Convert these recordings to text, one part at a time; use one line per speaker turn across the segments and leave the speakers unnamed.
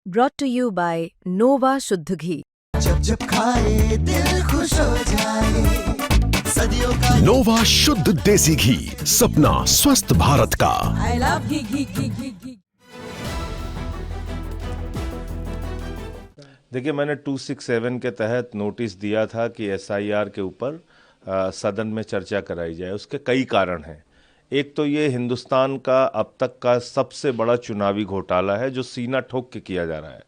brought to you by Nova शुद्ध घी।
जब जब खाए दिल खुश हो जाए, सदियों का
नोवा शुद्ध देसी घी, सपना स्वस्थ भारत का।
I love घी घी घी घी घी।
देखिए, मैंने 267 के तहत नोटिस दिया था कि एसआईआर के ऊपर सदन में चर्चा कराई जाए। उसके कई कारण हैं। एक तो ये हिंदुस्तान का अब तक का सबसे बड़ा चुनावी घोटाला है जो सीना ठोक के किया जा रहा है।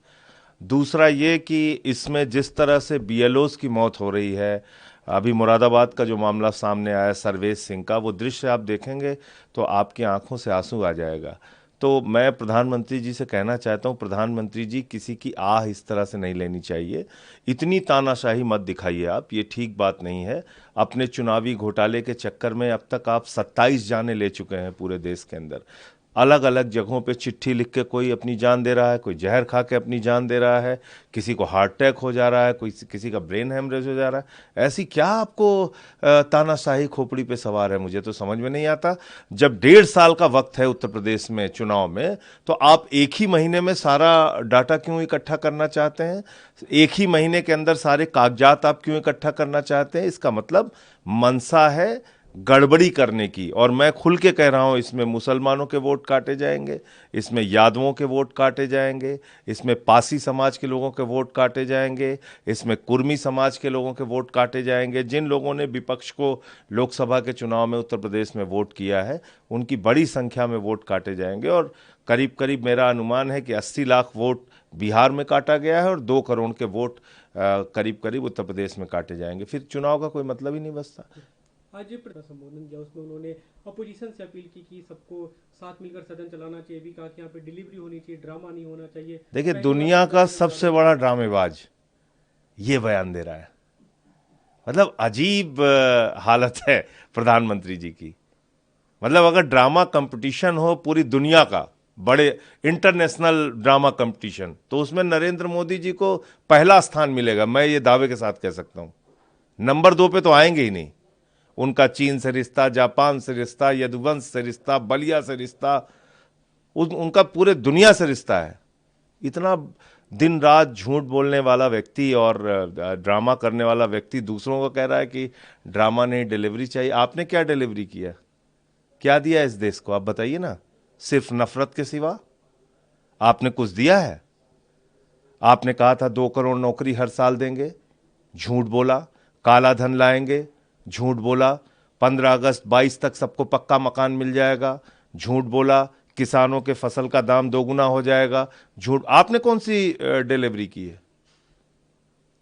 दूसरा ये कि इसमें जिस तरह से बीएलओज की मौत हो रही है, अभी मुरादाबाद का जो मामला सामने आया सर्वेश सिंह का, वो दृश्य आप देखेंगे तो आपकी आंखों से आंसू आ जाएगा। तो मैं प्रधानमंत्री जी से कहना चाहता हूँ, प्रधानमंत्री जी, किसी की आह इस तरह से नहीं लेनी चाहिए। इतनी तानाशाही मत दिखाइए आप, ये ठीक बात नहीं है। अपने चुनावी घोटाले के चक्कर में अब तक आप 27 जानें ले चुके हैं पूरे देश के अंदर। अलग अलग जगहों पे चिट्ठी लिख के कोई अपनी जान दे रहा है, कोई जहर खा के अपनी जान दे रहा है, किसी को हार्ट अटैक हो जा रहा है, किसी का ब्रेन हेमरेज हो जा रहा है। ऐसी क्या आपको तानाशाही खोपड़ी पे सवार है, मुझे तो समझ में नहीं आता। जब 1.5 साल का वक्त है उत्तर प्रदेश में चुनाव में, तो आप एक ही महीने में सारा डाटा क्यों इकट्ठा करना चाहते हैं? एक ही महीने के अंदर सारे कागजात आप क्यों इकट्ठा करना चाहते हैं? इसका मतलब मनसा है गड़बड़ी करने की। और मैं खुल के कह रहा हूं, इसमें मुसलमानों के वोट काटे जाएंगे, इसमें यादवों के वोट काटे जाएंगे, इसमें पासी समाज के लोगों के वोट काटे जाएंगे, इसमें कुर्मी समाज के लोगों के वोट काटे जाएंगे। जिन लोगों ने विपक्ष को लोकसभा के चुनाव में उत्तर प्रदेश में वोट किया है, उनकी बड़ी संख्या में वोट काटे जाएंगे। और करीब करीब मेरा अनुमान है कि 80 लाख वोट बिहार में काटा गया है और 2 करोड़ के वोट करीब करीब उत्तर प्रदेश में काटे जाएंगे। फिर चुनाव का कोई मतलब ही नहीं बचता।
आज संबोधन किया, उसमें उन्होंने अपोजिशन से अपील की कि सबको साथ मिलकर सदन चलाना चाहिए। भी कहा कि यहाँ पे डिलीवरी होनी चाहिए, ड्रामा नहीं होना चाहिए।
देखिए, दुनिया का सबसे बड़ा ड्रामेबाज ये बयान दे रहा है। मतलब अजीब हालत है प्रधानमंत्री जी की। मतलब अगर ड्रामा कंपटीशन हो पूरी दुनिया का, बड़े इंटरनेशनल ड्रामा कंपटीशन, तो उसमें नरेंद्र मोदी जी को पहला स्थान मिलेगा। मैं ये दावे के साथ कह सकता हूं। नंबर 2 पे तो आएंगे ही नहीं। उनका चीन से रिश्ता, जापान से रिश्ता, यदुवंश से रिश्ता, बलिया से रिश्ता, उनका पूरे दुनिया से रिश्ता है। इतना दिन रात झूठ बोलने वाला व्यक्ति और ड्रामा करने वाला व्यक्ति दूसरों को कह रहा है कि ड्रामा नहीं, डिलीवरी चाहिए। आपने क्या डिलीवरी किया, क्या दिया इस देश को? आप बताइए ना। सिर्फ नफरत के सिवा आपने कुछ दिया है? आपने कहा था 2 करोड़ नौकरी हर साल देंगे, झूठ बोला। काला धन लाएंगे, झूठ बोला। 15 अगस्त 22 तक सबको पक्का मकान मिल जाएगा, झूठ बोला। किसानों के फसल का दाम 2 गुना हो जाएगा, झूठ। आपने कौन सी डिलीवरी की है?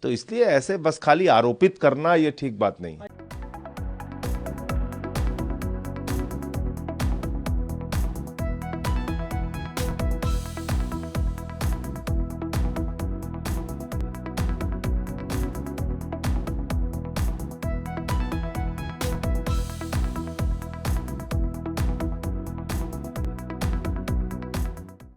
तो इसलिए ऐसे बस खाली आरोपित करना ये ठीक बात नहीं है।